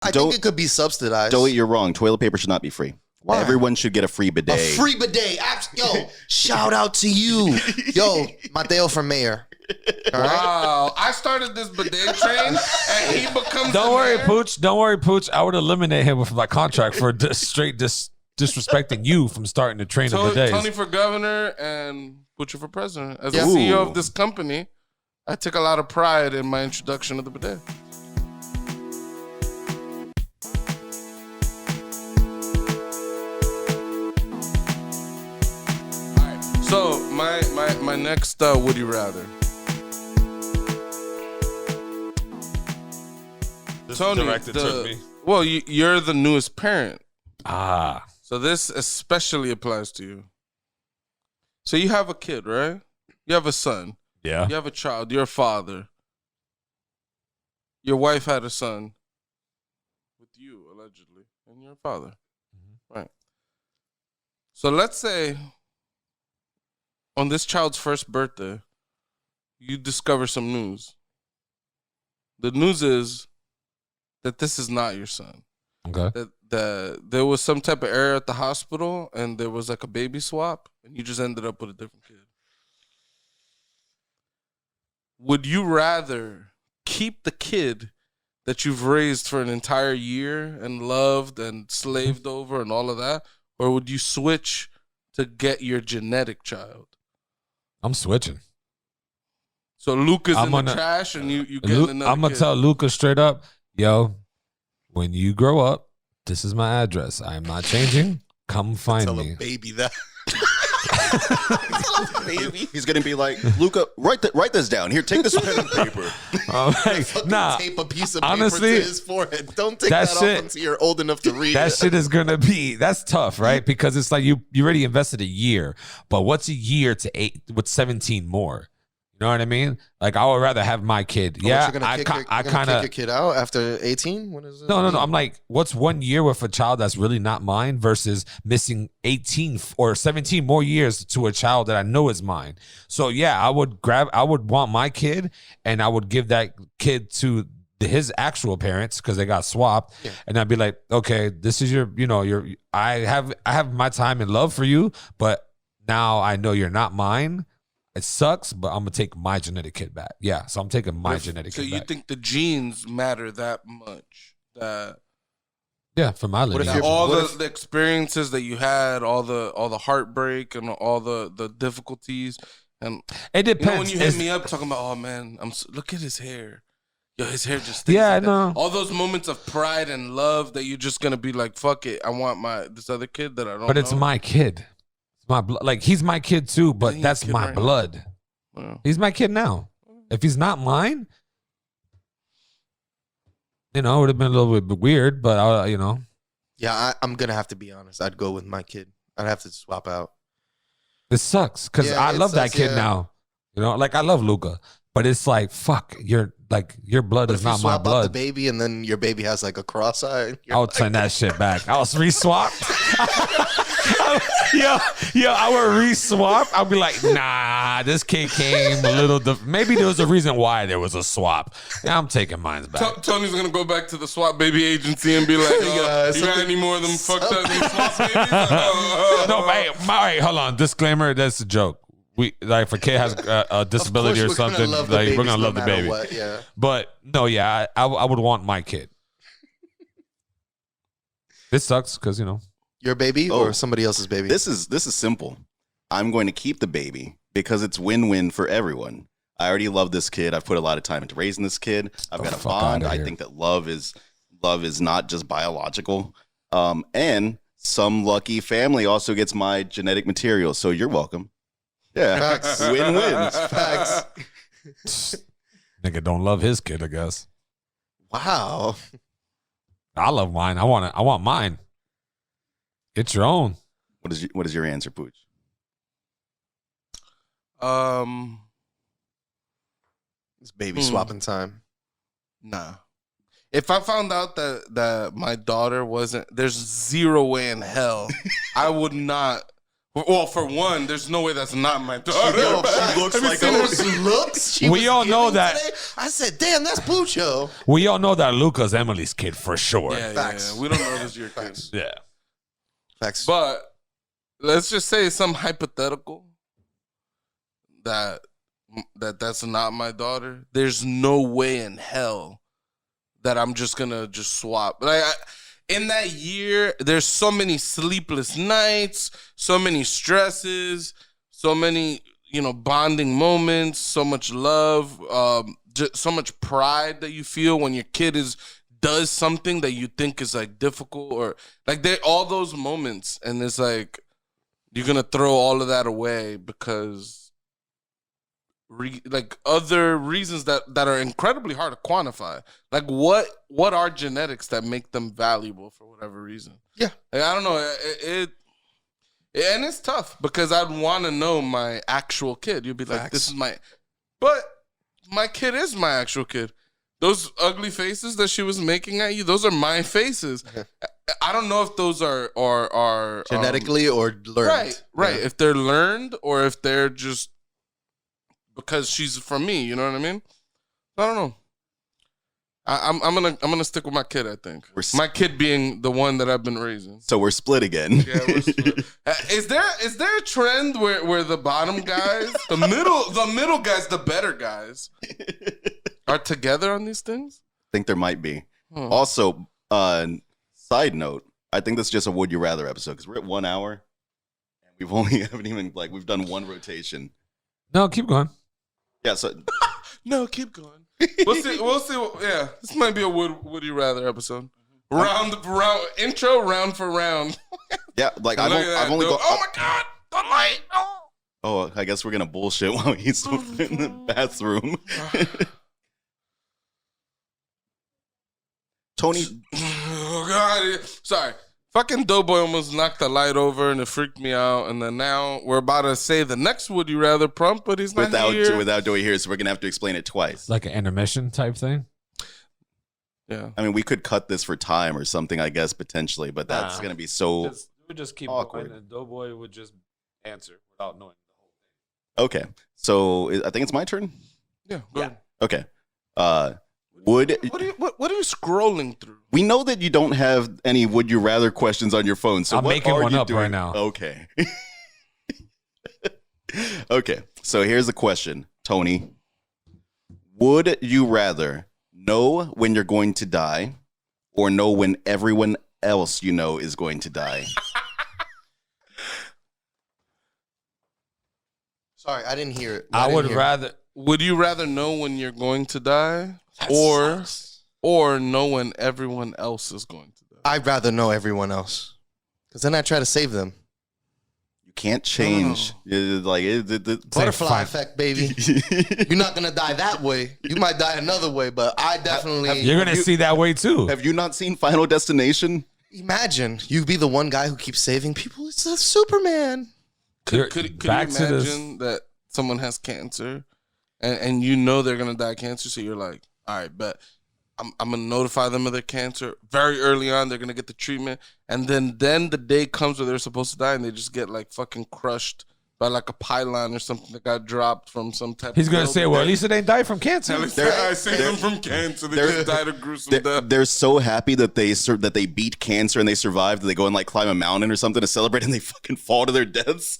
I think it could be subsidized. Joey, you're wrong. Toilet paper should not be free. Why? Everyone should get a free bidet. A free bidet. Yo, shout out to you. Yo, Mateo for mayor. All wow. Right? I started this bidet train and he becomes Don't worry, Pooch. Don't worry, Pooch. I would eliminate him with my contract for disrespecting you from starting to train the bidets. Tony for governor and Pooch for president. As the CEO of this company, I took a lot of pride in my introduction of the bidet. So my next would you rather? Tony, directed to me. Well, you're the newest parent. Ah. So this especially applies to you. So you have a kid, right? You have a son. Yeah. You have a child. You're a father. Your wife had a son with you, allegedly, and you're a father. Mm-hmm. Right. So let's say on this child's first birthday, you discover some news. The news is that this is not your son. Okay. That there was some type of error at the hospital and there was like a baby swap and you just ended up with a different kid. Would you rather keep the kid that you've raised for an entire year and loved and slaved over and all of that? Or would you switch to get your genetic child? I'm switching. So Luca's in the trash and you get another kid. I'm going to tell Luca straight up, yo, when you grow up, this is my address. I am not changing. Come find tell me. Tell a baby that. He's going to be like, Luca, write this down. Here, take this pen and paper. Nah, tape a piece of honestly, paper to his forehead. Don't take that off until you're old enough to read that it. Shit is going to be, that's tough, right? Because it's like you already invested a year. But what's a year to 8 with 17 more? You know what I mean? Like, I would rather have my kid. You're gonna kick your kid out after 18? When is it? No. I'm like, what's 1 year with a child that's really not mine versus missing 18 or 17 more years to a child that I know is mine? So yeah, I would want my kid and I would give that kid to his actual parents because they got swapped. Yeah. And I'd be like, okay, this is I have my time and love for you, but now I know you're not mine. It sucks, but I'm going to take my genetic kid back. Yeah, so I'm taking my genetic kid back. So you think the genes matter that much? Yeah, for my lineage. All the experiences that you had, all the heartbreak and all the difficulties. And it depends. When you hit me up talking about, oh, man, look at his hair. Yo, his hair just stays I know. All those moments of pride and love that you're just going to be like, fuck it, I want this other kid that I don't know. But it's my kid. My blood, like he's my kid too, but that's my blood. Wow. He's my kid now. If he's not mine, it would have been a little bit weird, but Yeah, I'm gonna have to be honest. I'd go with my kid. I'd have to swap out. It sucks because I love that kid now. Like I love Luca, but it's like fuck. Your blood is not my blood. Out the baby, and then your baby has like a cross eye. I'll turn that shit back. I'll re-swap. Yo, I would re-swap. I'll be like, nah, this kid came a little. Maybe there was a reason why there was a swap. Yeah, I'm taking mine back. Tony's gonna go back to the swap baby agency and be like, you got any more of them fucked up swap babies? No, hey, hold on. Disclaimer: that's a joke. If a kid has a disability or something, we're gonna love the baby. What, yeah. But no, I would want my kid. This sucks because your baby or somebody else's baby. This is simple. I'm going to keep the baby because it's win-win for everyone. I already love this kid. I've put a lot of time into raising this kid. I've got a bond. I think that love is not just biological. And some lucky family also gets my genetic material. So you're welcome. Yeah. Facts. Win-win. Facts. Nigga don't love his kid, I guess. Wow. I love mine. I want mine. Get your own. What is your answer, Pooch? It's baby swapping time. Nah. If I found out that my daughter wasn't, there's zero way in hell I would not Well, for one, there's no way that's not my daughter. Yo, she looks like those looks. We all know that. Today. I said, "Damn, that's Pucho." We all know that Luca's Emily's kid for sure. Yeah. We don't know this your kid. Yeah. Facts. But let's just say some hypothetical that's not my daughter. There's no way in hell that I'm just gonna just swap. Like in that year, there's so many sleepless nights, so many stresses, so many bonding moments, so much love, just so much pride that you feel when your kid does something that you think is like difficult or like all those moments, and it's like you're gonna throw all of that away because like other reasons that are incredibly hard to quantify. Like what are genetics that make them valuable for whatever reason? Yeah, like, I don't know. And it's tough because I'd want to know my actual kid. You'd be like, Facts. this is but my kid is my actual kid. Those ugly faces that she was making at you, those are my faces. I don't know if those are genetically or learned. Right. Yeah. If they're learned or if they're just because she's from me, you know what I mean? I don't know. I'm gonna stick with my kid. I think my kid being the one that I've been raising. So we're split again. Yeah, we're split. Is there a trend where the bottom guys, the middle guys, the better guys, are together on these things? I think there might be. Also, side note, I think this is just a Would You Rather episode because we're at 1 hour and we've done one rotation. No, keep going. Yeah, so no, keep going. We'll see. Yeah, this might be a Would You Rather episode. Round intro, round for round. yeah, like I've only got. Oh my god, the light. Oh, I guess we're gonna bullshit while he's in the bathroom. Tony. Oh god, sorry. Fucking Doughboy almost knocked the light over and it freaked me out. And then now we're about to say the next Would You Rather prompt, but he's not here. Without Joey here, so we're gonna have to explain it twice. Like an intermission type thing. Yeah. I mean, we could cut this for time or something, I guess, potentially, but that's gonna be so. We would just keep awkward. going, and Doughboy would just answer without knowing the whole Okay, so I think it's my turn. Yeah. Go ahead. Okay. What are you scrolling through? We know that you don't have any Would You Rather questions on your phone, so I'm what making are one you up doing? right now. Okay. Okay, so here's the question, Tony. Would you rather know when you're going to die or know when everyone else you know is going to die? Sorry, I didn't hear it. I would rather. Would you rather know when you're going to die That or sucks. know when everyone else is going to die? I'd rather know everyone else because then I try to save them. You can't change. Butterfly effect, baby. You're not gonna die that way. You might die another way, but I definitely. You're gonna see that way too. Have you not seen Final Destination? Imagine you be the one guy who keeps saving people. It's a Superman. Could you imagine that someone has cancer and you know they're going to die of cancer, so you're like, all right, but I'm going to notify them of their cancer very early on. They're going to get the treatment, and then the day comes where they're supposed to die and they just get like fucking crushed by like a pylon or something that got dropped from some type He's of going to say, well, at least it ain't die from cancer. I saved them from cancer. They just died a gruesome death. They're so happy that they beat cancer and they survived that they go and like climb a mountain or something to celebrate and they fucking fall to their deaths.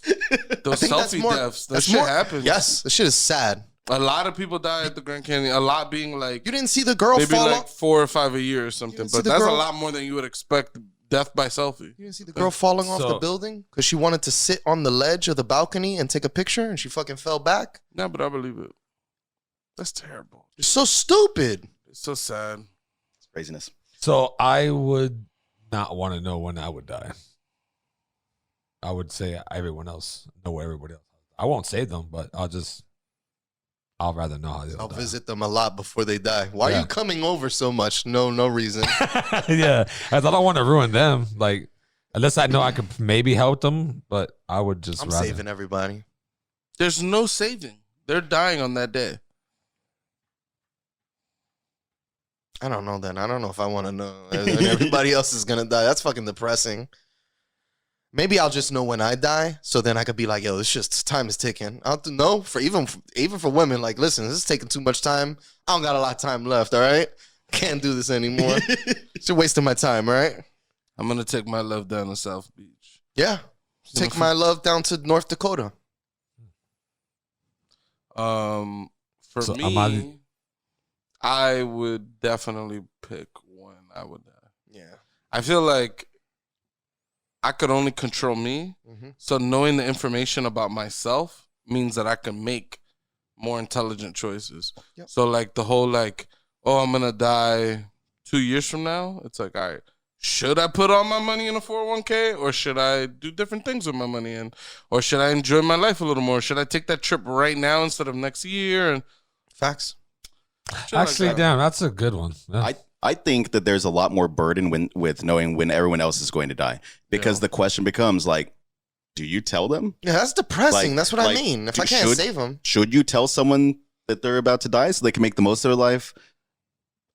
Those selfie deaths. That shit happens. Yes, this shit is sad. A lot of people die at the Grand Canyon. A lot being like You didn't see the girl maybe fall like off. 4 or 5 a year or something. see But the that's a girl- lot more than you would expect. Death by selfie. You didn't see the girl falling off the So- building because she wanted to sit on the ledge of the balcony and take a picture, and she fucking fell back. No, but I believe it. That's terrible. You're so stupid. It's so sad. It's craziness. So I would not want to know when I would die. I would say everyone else know where everybody else. I won't save them, but I'll rather know how they'll I'll die. visit them a lot before they die. Why are Yeah. you coming over so much? No reason. Yeah, as I don't want to ruin them. Like, unless I know I could maybe help them, but I would just I'm rather. saving everybody. There's no saving. They're dying on that day. I don't know then. I don't know if I want to know. And everybody else is going to die. That's fucking depressing. Maybe I'll just know when I die, so then I could be like, yo, this just time is ticking. I don't know for even for women, like, listen, this is taking too much time. I don't got a lot of time left, all right? Can't do this anymore. You're wasting my time, all right? I'm gonna take my love down to South Beach. Yeah. Take my love down to North Dakota. For me, I would definitely pick when I would die. Yeah. I feel like I could only control me. Mm-hmm. So knowing the information about myself means that I can make more intelligent choices. Yep. So like the whole like, oh, I'm going to die 2 years from now. It's like, all right, should I put all my money in a 401k or should I do different things with my money? Or should I enjoy my life a little more? Should I take that trip right now instead of next year? And Facts. Actually, like that. damn, that's a good one. Yeah. I think that there's a lot more burden with knowing when everyone else is going to die, because the question becomes like, do you tell them? Yeah, that's depressing. Like- that's what I like, mean. If I can't save them. Should you tell someone that they're about to die so they can make the most of their life?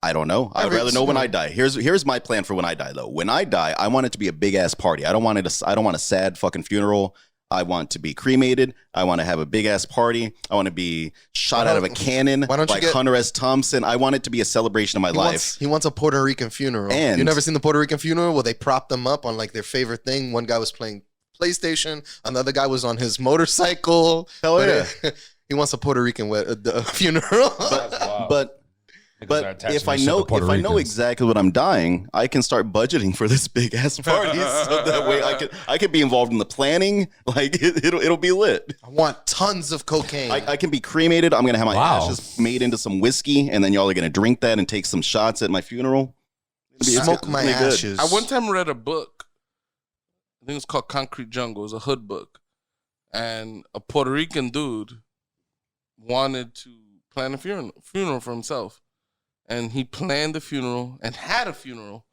I don't know. I'd rather know when I die. Here's my plan for when I die, though. When I die, I want it to be a big ass party. I don't want a sad fucking funeral. I want to be cremated. I want to have a big ass party. I want to be shot out of a cannon like Hunter S. Thompson. I want it to be a celebration of my life. He wants a Puerto Rican funeral. And- you never seen the Puerto Rican funeral where they propped them up on like their favorite thing? One guy was playing PlayStation. Another guy was on his motorcycle. Hell yeah. He wants a Puerto Rican funeral. But if I know exactly when I'm dying, I can start budgeting for this big ass party, so that way I can be involved in the planning. Like it'll be lit. I want tons of cocaine. I can be cremated. I'm gonna have my ashes made into some whiskey, and then y'all are gonna drink that and take some shots at my funeral. Smoke my ashes. I one time read a book. I think it's called Concrete Jungle. It was a hood book, and a Puerto Rican dude wanted to plan a funeral for himself. And he planned the funeral and had a funeral,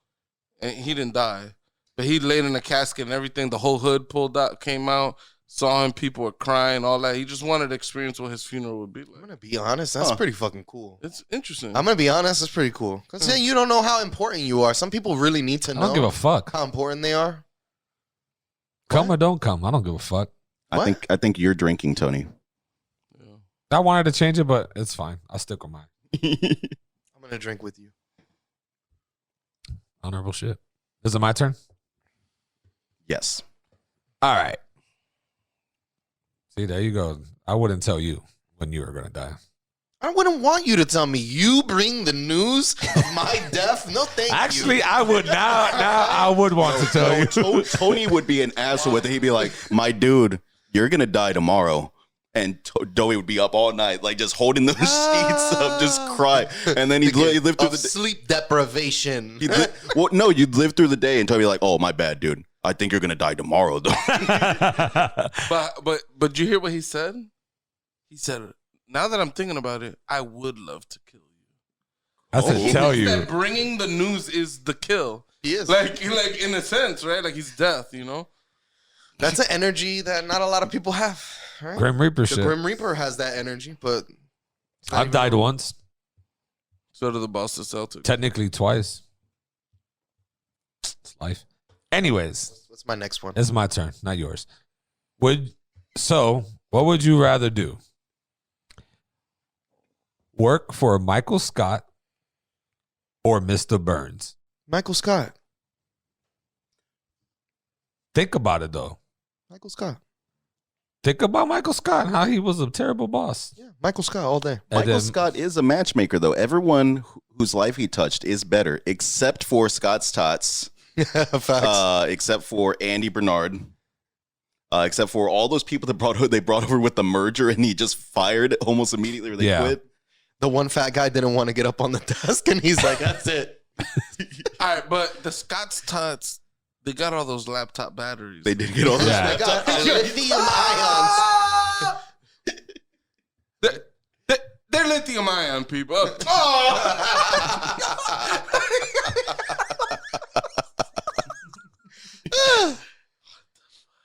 and he didn't die. But he laid in a casket and everything. The whole hood came out, saw him, people were crying, all that. He just wanted to experience what his funeral would be like. I'm going to be honest. That's pretty fucking cool. It's interesting. I'm going to be honest. That's pretty cool. Because then you don't know how important you are. Some people really need to know. I don't give a fuck. How important they are. Come or don't come. I don't give a fuck. I think you're drinking, Tony. Yeah. I wanted to change it, but it's fine. I'll stick with mine. I'm going to drink with you. Honorable shit. Is it my turn? Yes. All right. See, there you go. I wouldn't tell you when you were going to die. I wouldn't want you to tell me. You bring the news of my death? No, thank you. Actually, I would now I would want to tell you. Tony would be an asshole with it. He'd be like, my dude, you're going to die tomorrow. And Joey would be up all night, like just holding those sheets up, just cry. And then he'd live through the sleep deprivation. You'd live through the day and Tony would be like, oh, my bad, dude. I think you're going to die tomorrow, though. But did you hear what he said? He said, now that I'm thinking about it, I would love to kill you. I said, tell you. That bringing the news is the kill. He is. Like in a sense, right? Like he's death, you know? That's an energy that not a lot of people have. Right? Grim Reaper shit. The Grim Reaper has that energy, but I've died once. So did the Boston Celtics. Technically twice. It's life. Anyways. What's my next one? It's my turn, not yours. What would you rather do? Work for Michael Scott or Mr. Burns? Michael Scott. Think about it, though. Michael Scott. Think about Michael Scott, how he was a terrible boss. Yeah, Michael Scott all day. Michael Scott is a matchmaker, though. Everyone whose life he touched is better, except for Scott's Tots, except for Andy Bernard, except for all those people that they brought over with the merger, and he just fired almost immediately or they quit. The one fat guy didn't want to get up on the desk, and he's like, that's it. All right, but the Scott's Tots, they got all those laptop batteries. They did get all those. They got lithium ions. They're lithium ion people.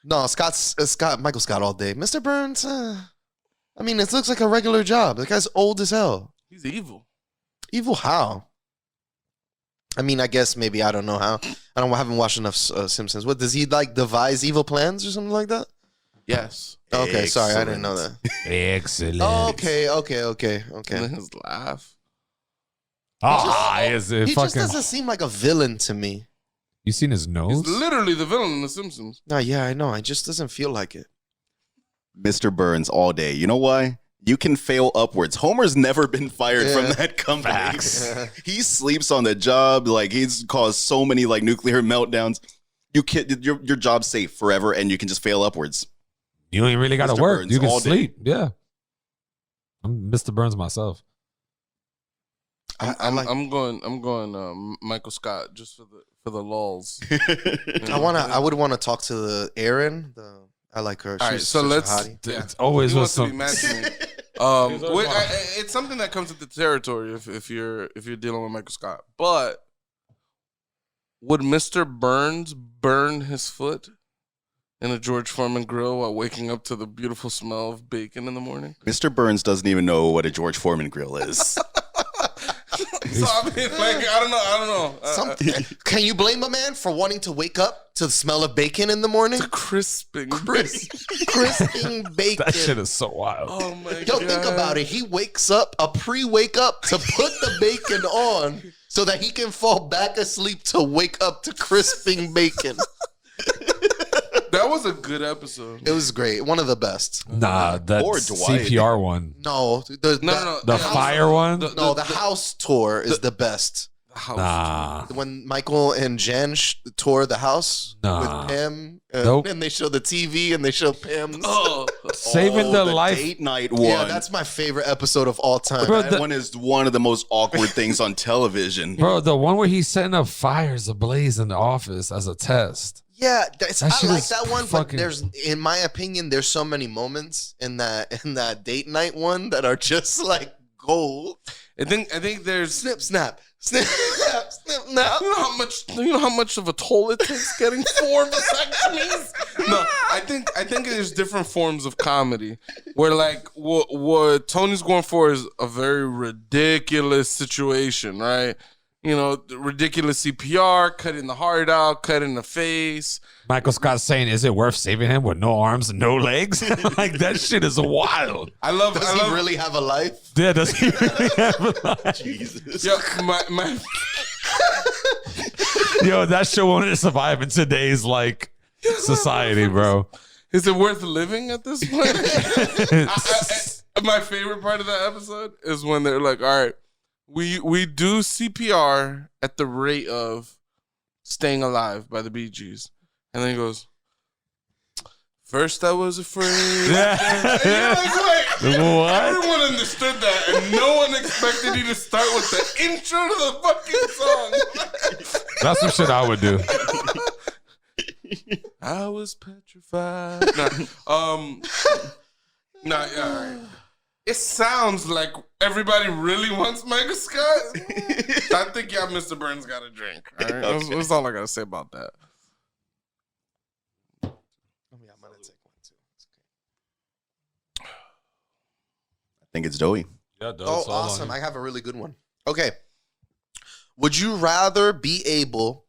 No, Michael Scott all day. Mr. Burns, I mean, it looks like a regular job. The guy's old as hell. He's evil. Evil how? I mean, I guess maybe I don't know how. I haven't watched enough Simpsons. What does he like devise evil plans or something like that? Yes. Okay, sorry, I didn't know that. Excellent. Okay. And his laugh. He just doesn't seem like a villain to me. You seen his nose? He's literally the villain in The Simpsons. No, yeah, I know. It just doesn't feel like it. Mr. Burns all day. You know why? You can fail upwards. Homer's never been fired from that company. Yeah. He sleeps on the job. Like, he's caused so many like nuclear meltdowns. You can't. Your job's safe forever, and you can just fail upwards. You ain't really got to Mr. work. Burns You can all day. sleep. Yeah. I'm Mr. Burns myself. I'm going Michael Scott just for the lulls. I would want to talk to the Erin. I like her. All right, She's so such a let's. hottie. Yeah. It's always He with wants to be some. mad to me. It's something that comes with the territory if you're dealing with Michael Scott. But would Mr. Burns burn his foot in a George Foreman grill while waking up to the beautiful smell of bacon in the morning? Mr. Burns doesn't even know what a George Foreman grill is. So I mean, like, I don't know. Can you blame a man for wanting to wake up to the smell of bacon in the morning? Crisping. Crisping bacon. That shit is so wild. Oh my god. Yo, think about it. He wakes up, a pre-wake up, to put the bacon on so that he can fall back asleep to wake up to crisping bacon. That was a good episode. It was great. One of the best. Nah, that Or Dwight. CPR one. No. No. The house- fire one? The house tour is the best. House. Nah. When Michael and Jen tour the house Nah. with Pam, Nope. and they show the TV and they show Pam's. Oh, Saving the life. Date night one. Yeah, that's my favorite episode of all time. Bro, That one is one of the most awkward things on television. Bro, the one where he's setting up fires ablaze in the office as a test. Yeah, That I shit like is that one, but fucking- there's, in my opinion, there's so many moments in that date night one that are just like gold. I think there's. Snip, snap, snip, snap, snip, snap. You know how much of a toll it takes getting 4 vasectomies? No, I think there's different forms of comedy where like what Tony's going for is a very ridiculous situation, right? You know, ridiculous CPR, cutting the heart out, cutting the face. Michael Scott saying, "Is it worth saving him with no arms and no legs?" Like that shit is wild. Does he really have a life? Yeah, does he really have a life? Jesus. Yeah, my Yo, that show won't survive in today's like society, bro. Is it worth living at this point? My favorite part of that episode is when they're like, all right, we do CPR at the rate of Staying Alive by the Bee Gees. And then he goes, first I was afraid. And you're like, wait, What? everyone understood that, and no one expected you to start with the intro to the fucking song. That's some shit I would do. I was petrified. Nah, yeah, all right. It sounds like everybody really wants Michael Scott. I think y'all, Mr. Burns, got a drink. All right? That's all I got to say about that. I'm gonna take one too. I think it's Joey. Yeah, Oh, awesome. I have a really good one. Okay. Would you rather be able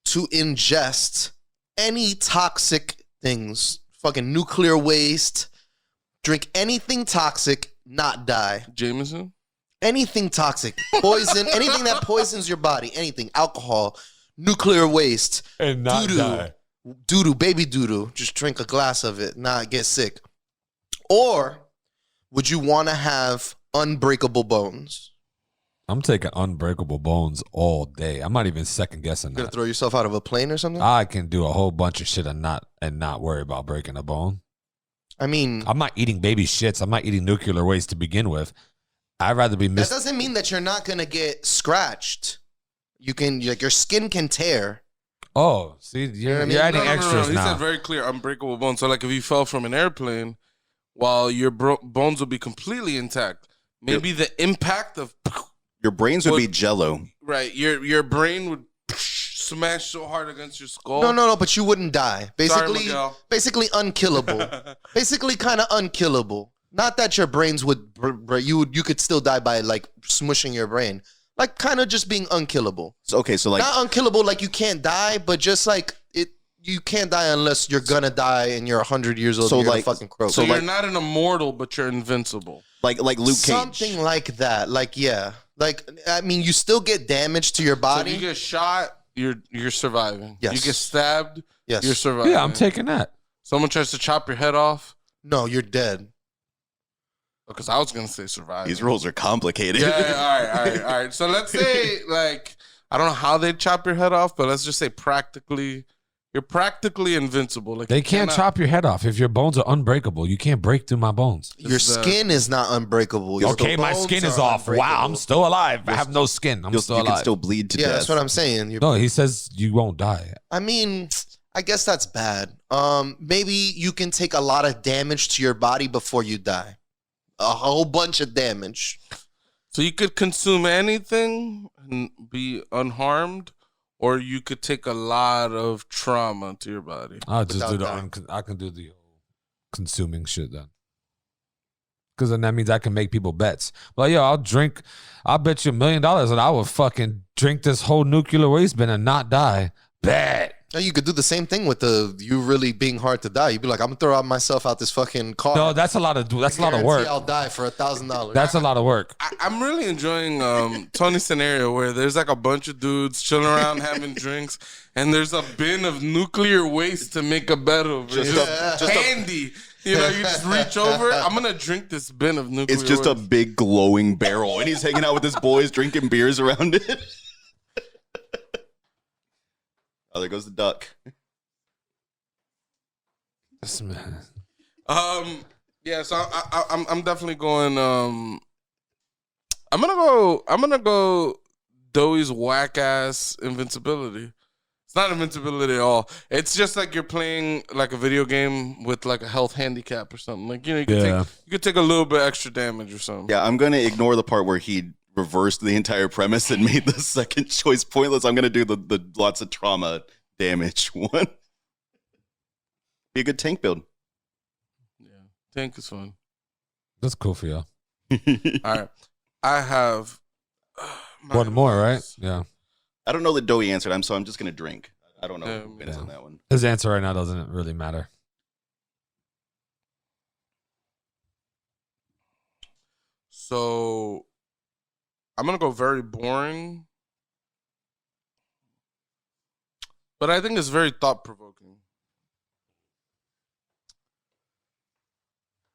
to ingest any toxic things, fucking nuclear waste, drink anything toxic, not die? Jameson? Anything toxic, poison, anything that poisons your body, anything, alcohol, nuclear waste, and not die. doo-doo, baby doo-doo, just drink a glass of it, not get sick. Or would you want to have unbreakable bones? I'm taking unbreakable bones all day. I'm not even second guessing You gonna that. throw yourself out of a plane or something? I can do a whole bunch of shit and not worry about breaking a bone. I mean, I'm not eating baby shits. I'm not eating nuclear waste to begin with. I'd rather be that doesn't mean that you're not gonna get scratched. You can, like, your skin can tear. Oh, see, you're, what I mean? you're adding No. extras He now. said very clear, unbreakable bones. So, like, if you fell from an airplane, while your bones would be completely intact, maybe the impact of Your brains would be jello. right, your brain would smash so hard against your skull. No, but you wouldn't die. Basically, Miguel. basically unkillable. Basically, kind of unkillable. Not that your brains would, you could still die by like smushing your brain. Like kind of just being unkillable. So, okay, so like not unkillable, like you can't die, but just like it. You can't die unless you're gonna die and you're 100 years old. So and you're like- a fucking croak. So So you're like- not an immortal, but you're invincible. like Luke Cage. Something like that. Like yeah. Like I mean, you still get damage to your So if body. you get shot, you're surviving. Yes. You get stabbed, yes. you're surviving. Yeah, I'm taking that. Someone tries to chop your head off. No, you're dead. Because I was gonna say surviving. These rules are complicated. Yeah, all right. So let's say like I don't know how they chop your head off, but let's just say practically, you're practically invincible. Like They you can't cannot- chop your head off. If your bones are unbreakable, you can't break through my bones. Your Is that- skin is not unbreakable. Your Okay, my bones skin is are off. Wow, I'm unbreakable. still alive. I have no skin. I'm you still can alive. still bleed to Yeah, death. that's what I'm saying. No, he says you won't die. I mean, I guess that's bad. Maybe you can take a lot of damage to your body before you die. A whole bunch of damage. So you could consume anything and be unharmed, or you could take a lot of trauma to your body. I'll just do Without the. I can do the consuming shit then. Because then that means I can make people bets. Well, yo, I'll drink. I'll bet you $1 million that I will fucking drink this whole nuclear waste bin and not die. Bet. Now, you could do the same thing with you really being hard to die. You'd be like, I'm gonna throw myself out this fucking car. No, that's a lot of Guarantee work. I'll die for $1,000. That's a lot of work. I'm really enjoying Tony's scenario where there's like a bunch of dudes chilling around having drinks, and there's a bin of nuclear waste to make a bet over. Just handy. You know, you just reach over. I'm gonna drink this bin of nuclear. It's just a waste. big glowing barrel, and he's hanging out with his boys, drinking beers around it. Oh, there goes the duck. This man. Yeah. So I'm definitely going. I'm gonna go. Doey's whack ass invincibility. It's not invincibility at all. It's just like you're playing like a video game with like a health handicap or something. Like you could take a little bit extra damage or something. Yeah, I'm going to ignore the part where he reversed the entire premise and made the second choice pointless. I'm going to do the lots of trauma damage one. Be a good tank build. Yeah. Tank is fun. That's cool for y'all. All right. I have One more, right? Yeah. I don't know that Doey answered. I'm just going to drink. I don't know who wins Yeah. on that one. His answer right now doesn't really matter. So I'm gonna go very boring, but I think it's very thought provoking.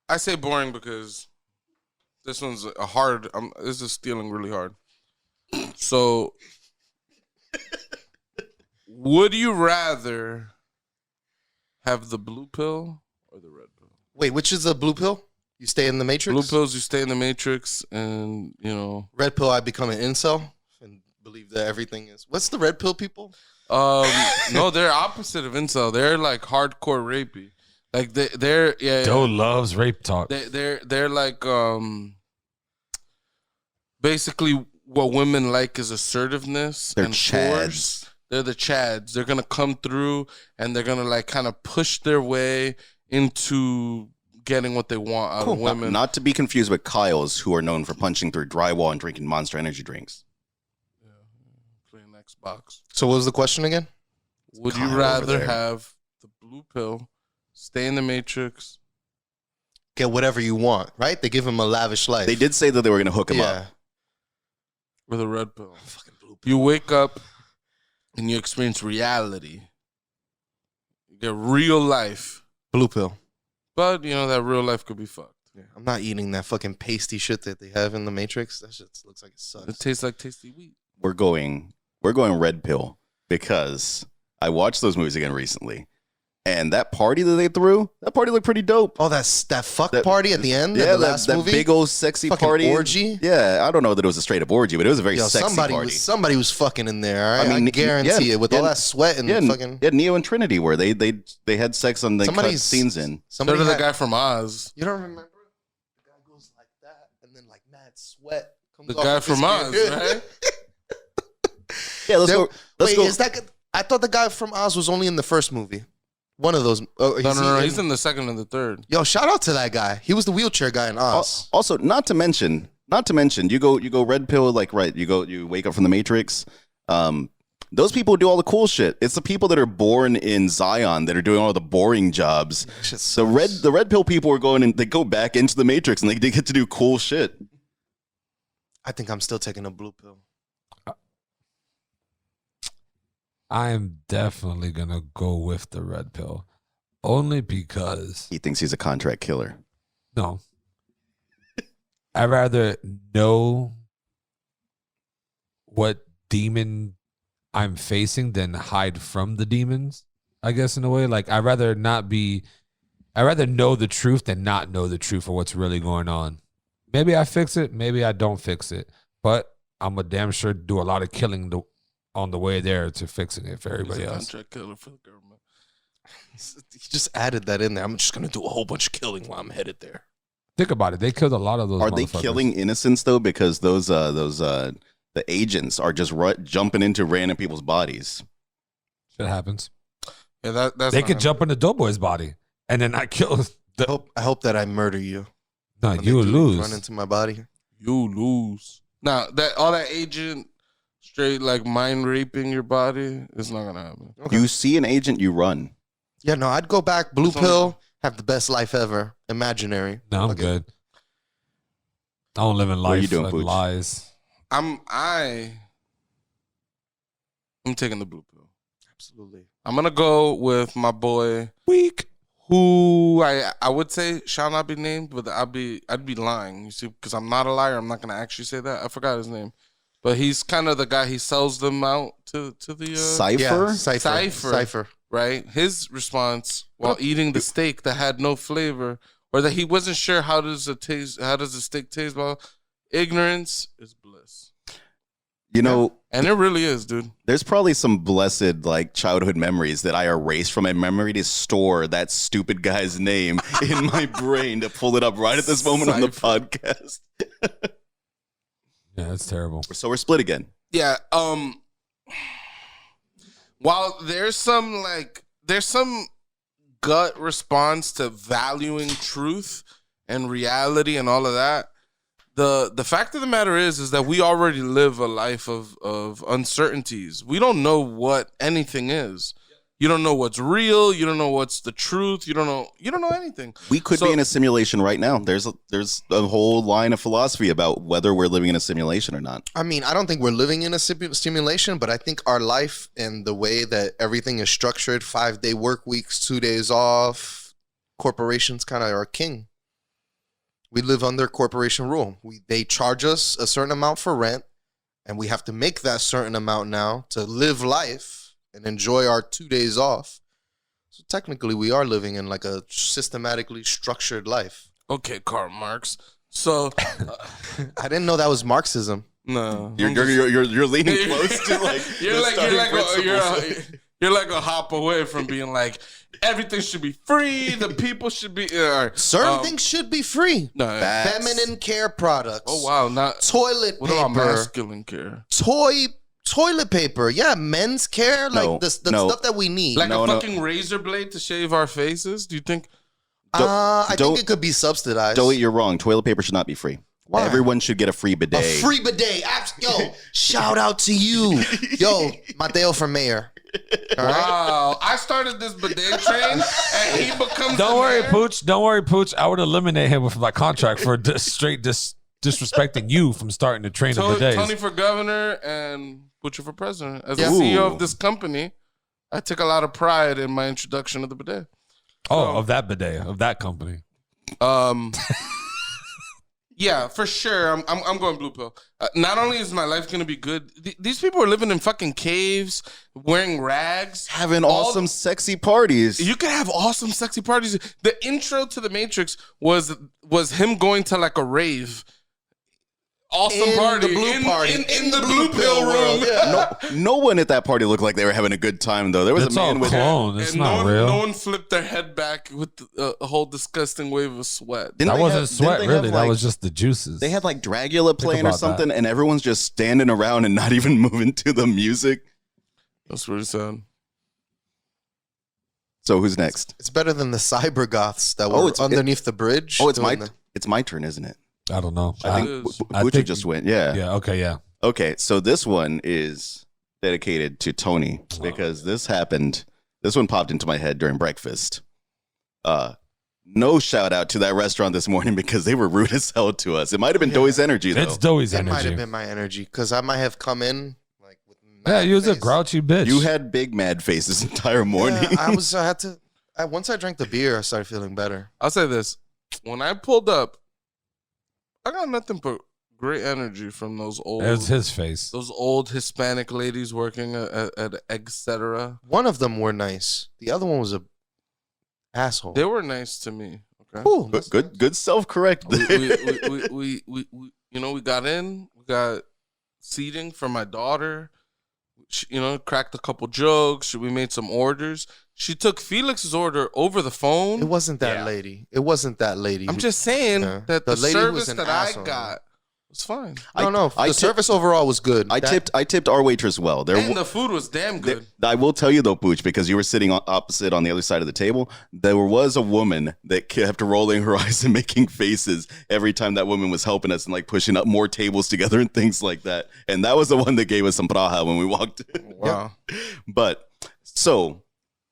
I say boring because this one's a hard. This is stealing really hard. So, would you rather have the blue pill or the red pill? Wait, which is the blue pill? You stay in the Matrix? Blue pills, you stay in the Matrix, and you know. Red pill, I become an incel and believe that everything is. What's the red pill people? No, they're opposite of incel. They're like hardcore rapey. Like they're yeah. Joe loves rape talk. They're like basically what women like is assertiveness They're and chads. force. They're the chads. They're gonna come through and they're gonna like kind of push their way into getting what they want out of women. Not to be confused with Kyles, who are known for punching through drywall and drinking Monster Energy drinks. Playing Xbox. So what was the question again? Would Kyle you over rather there. have the blue pill, stay in the Matrix? Get whatever you want, right? They give him a lavish life. They did say that they were going to hook him yeah. up. With a red pill. Fucking blue pill. You wake up and you experience reality. You get real life. Blue pill. But, you know, that real life could be fucked. Yeah. I'm not eating that fucking pasty shit that they have in the Matrix. That shit looks like it It sucks. tastes like tasty wheat. We're going red pill because I watched those movies again recently. And that party that they threw, that party looked pretty dope. Oh, that fuck That- party at the end? Yeah, of the last that movie? big old sexy Fucking party. orgy? Yeah, I don't know that it was a straight up orgy, but it was a very Yo, sexy somebody party. was fucking in there. All right? I I mean, guarantee yeah, it. With yeah, all that sweat and yeah, fucking. yeah, Neo and Trinity where they had sex on the cut Somebody's- scenes in. So Somebody did the had- guy from Oz. You don't remember? The guy goes like that, and then like mad sweat comes The off guy of his from Oz, skin. right? Yeah, let's There- go. Let's Wait, go. is that? I thought the guy from Oz was only in the first movie. One of those. Oh, No. He's in the second and the third. Yo, shout out to that guy. He was the wheelchair guy in Oz. Also, not to mention, Not to mention, you go red pill, like, right, you wake up from the Matrix. Those people do all the cool shit. It's the people that are born in Zion that are doing all the boring jobs. The red pill people are going and they go back into the Matrix and they get to do cool shit. I think I'm still taking a blue pill. I am definitely gonna go with the red pill, only because He thinks he's a contract killer. no, I'd rather know what demon I'm facing than hide from the demons, I guess, in a way. Like, I'd rather know the truth than not know the truth of what's really going on. Maybe I fix it, maybe I don't fix it, but I'm a damn sure do a lot of killing on the way there to fixing it for everybody else. Contract killer for the government. He just added that in there. I'm just gonna do a whole bunch of killing while I'm headed there. Think about it. They killed a lot of those. Are they killing innocents though? Because the agents are just jumping into random people's bodies. Shit happens. Yeah, that's They could jump in the Doughboy's body and then I kill. I hope that I murder you. No, When you they would do lose. Run into my body. You lose. Now that all that agent straight like mind raping your body is not gonna happen. Okay. You see an agent, you run. Yeah, no, I'd go back. Blue That's pill. Have the best life ever. Imaginary. No, I'm Okay. good. I don't live in What are you life doing, and Pooch? lies. I'm taking the blue pill. Absolutely. I'm gonna go with my boy Weak. who I would say shall not be named, but I'd be lying. You see, because I'm not a liar. I'm not gonna actually say that. I forgot his name, but he's kind of the guy. He sells them out to the Cypher? Yeah, Cypher. Cypher. right. His response while eating the steak that had no flavor, or that he wasn't sure how does the steak taste. Well, ignorance is bliss, You know, and it really is, dude. there's probably some blessed like childhood memories that I erased from my memory to store that stupid guy's name in my brain to pull it up right at this moment on the podcast. Yeah, that's terrible. So we're split again. Yeah. While there's some gut response to valuing truth and reality and all of that, the fact of the matter is that we already live a life of uncertainties. We don't know what anything is. You don't know what's real. You don't know what's the truth. You don't know anything. We could be in a simulation right now. There's a whole line of philosophy about whether we're living in a simulation or not. I mean, I don't think we're living in a simulation, but I think our life and the way that everything is structured, 5-day work weeks, 2 days off, corporations kind of are king. We live under corporation rule. They charge us a certain amount for rent, and we have to make that certain amount now to live life and enjoy our 2 days off. So technically, we are living in like a systematically structured life. Okay, Karl Marx. So I didn't know that was Marxism. no, You're leaning close to like you're the like starting principles. you're like a hop away from being like everything should be free. The people should be Certain things should be free. No, Facts. Feminine care products. oh wow, not Toilet what about paper. masculine care? Toilet paper. Yeah, men's care. No, Like the no. stuff that we need. Like No, a no. fucking razor blade to shave our faces? Do you think? I don't- think it could be subsidized. Joey, you're wrong. Toilet paper should not be free. Why? Everyone should get a free bidet. A free bidet. Yo, shout out to you. Yo, Mateo for mayor. All right? Wow, I started this bidet train, and he becomes. Don't the worry, mayor? Pooch. Don't worry, Pooch. I would eliminate him with my contract for disrespecting you from starting to train of the days. Tony for governor and Butcher for president. As Yeah. the CEO Ooh. of this company, I took a lot of pride in my introduction of the bidet. Oh, of that bidet, of that company. Yeah, for sure. I'm going blue pill. Not only is my life gonna be good, these people are living in fucking caves, wearing rags, Having All- awesome, sexy parties. You could have awesome, sexy parties. The intro to the Matrix was him going to like a rave. Awesome In party. the blue party. In the blue pill room. world, yeah. No one at that party looked like they were having a good time, though. There was It's a all man with clone. It's And not no real. one flipped their head back with a whole disgusting wave of sweat. Didn't That they wasn't have- sweat, didn't they really. have, That like- was just the juices. They had like Dragula playing or about something, and everyone's just standing around and not even moving to the music. That's what he said. So who's next? It's better than the cyber goths that Oh, were it's- underneath the bridge. Oh, it's doing my the- it's my turn, isn't it? I don't know. I think I Bucci think- just went. Yeah. Yeah. Okay. Yeah. Okay, so this one is dedicated to Tony because this happened. This one popped into my head during breakfast. No shout out to that restaurant this morning because they were rude as hell to us. It might have been Doey's energy though. It's Doey's It might energy. have been my energy because I might have come in like with Yeah, mad you was a face. grouchy bitch. You had big mad face this entire morning. Yeah, once I drank the beer, I started feeling better. I'll say this: when I pulled up, I got nothing but great energy from those old. It was his face. Those old Hispanic ladies working at etc. One of them were nice. The other one was a asshole. They were nice to me. Okay. Ooh, But good self correct. we we got in. We got seating for my daughter. She, cracked a couple jokes. We made some orders. She took Felix's order over the phone. It wasn't that lady. It wasn't that lady. I'm just saying Yeah. that The the lady was service an that asshole. I got was fine. No. The service overall was good. I tipped our waitress well. And the food was damn good. I will tell you though, Pooch, because you were sitting opposite on the other side of the table, there was a woman that kept rolling her eyes and making faces every time that woman was helping us and like pushing up more tables together and things like that. And that was the one that gave us some braja when we walked in. Wow. But so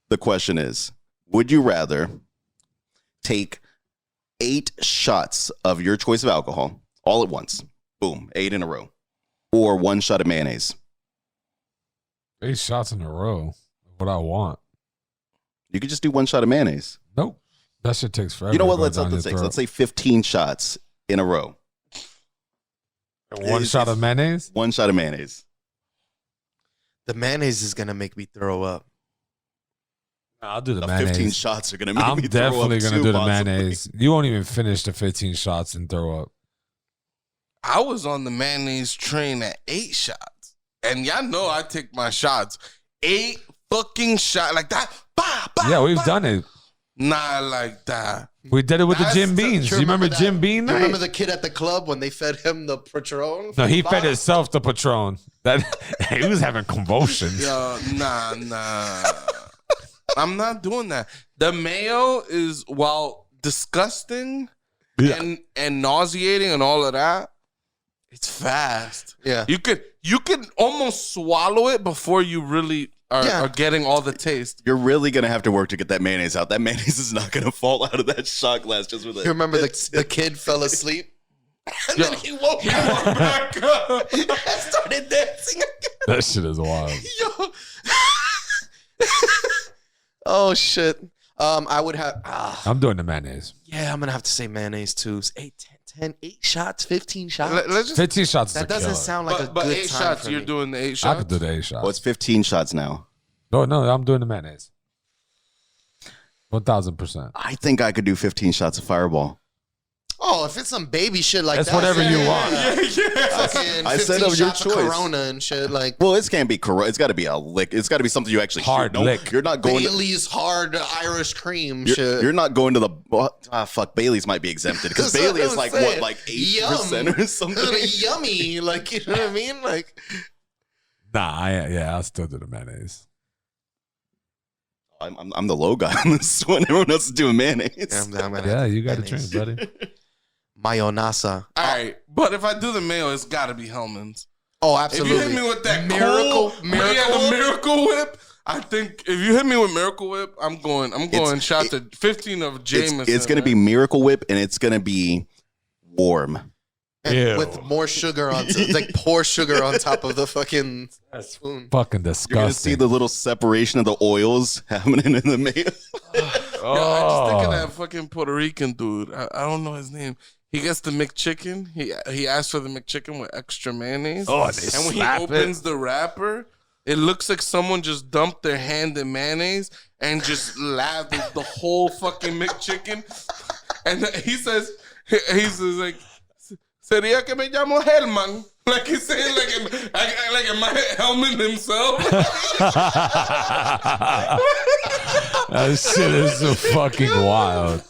the question is, would you rather take 8 shots of your choice of alcohol all at once? Boom, 8 in a row. Or 1 shot of mayonnaise. 8 shots in a row. What I want. You could just do 1 shot of mayonnaise. Nope. That shit takes forever. You know what? to go down your throat. Let's say 15 shots in a row. One shot of mayonnaise? 1 shot of mayonnaise. The mayonnaise is gonna make me throw up. I'll do the The mayonnaise. 15 shots are going to make I'm me throw definitely up gonna too, do the possibly. mayonnaise. You won't even finish the 15 shots and throw up. I was on the mayonnaise train at 8 shots. And y'all know I take my shots. 8 fucking shots. Like that. Bah, bah, Yeah, we've bah. done it. Not like that. We did it with the That's Jim the- Beans. You You remember that? Jim Bean You night? remember the kid at the club when they fed him the Patron? No, he fed himself the Patron. That he was having convulsions. Yo, nah. I'm not doing that. The mayo is, while disgusting Yeah. and nauseating and all of that, it's fast. Yeah. You could almost swallow it before you really are getting all the taste. You're really going to have to work to get that mayonnaise out. That mayonnaise is not going to fall out of that shot glass just with it. You remember the kid fell asleep? And Yo, then he woke He up walked back up. and started dancing. That shit is wild. Yo. Oh, shit. I would have... I'm doing the mayonnaise. yeah, I'm going to have to say mayonnaise, too. It's 8 shots, 15 shots. Let's just, 15 shots is That a doesn't killer. sound like a but good 8 time shots, for you're me. doing the 8 I shots? could do the 8 shots. Oh, it's 15 shots now. No, I'm doing the mayonnaise. 1,000%. I think I could do 15 shots of Fireball. Oh, if it's some baby shit like That's that. whatever you want. Fucking I said 15 of your shots of choice. Corona and shit. Like Well, it can't be correct. It's got to be a lick. It's got to be something you actually Hard shoot. No, lick. You're not going. Bailey's hard Irish cream You're, shit. you're not going to the. Fuck. Bailey's might be exempted because That's what Bailey is I'm like saying. what, like 8% Yum. or something. Yummy. Like, you know what I mean? Like, Nah, I'll still do the mayonnaise. I'm the low guy on this one. Everyone else is doing mayonnaise. I'm gonna Yeah, have you got to mayonnaise. drink, buddy. Mayonnaise. All right, but if I do the mayo, it's got to be Hellman's. Oh, If absolutely. you hit me with that Miracle- cool, Miracle the Whip? Miracle Whip, I think if you hit me with Miracle Whip, I'm going shot to 15 of Jameson. It's going to be Miracle Whip and it's going to be warm. And Ew. with more sugar on like pour sugar on top of the fucking spoon. Fucking You're going to see disgusting. the little separation of the oils happening in the mayo. Yo, I just think of that fucking Puerto Rican dude. I don't know his name. He gets the McChicken. He asks for the McChicken with extra mayonnaise. Oh, and they and when slap he it. opens the wrapper, it looks like someone just dumped their hand in mayonnaise and just lathered the whole fucking McChicken. And he says like, "Sería que me llamo Hellman." Like he's saying, like am I Hellman himself? That shit is so fucking wild.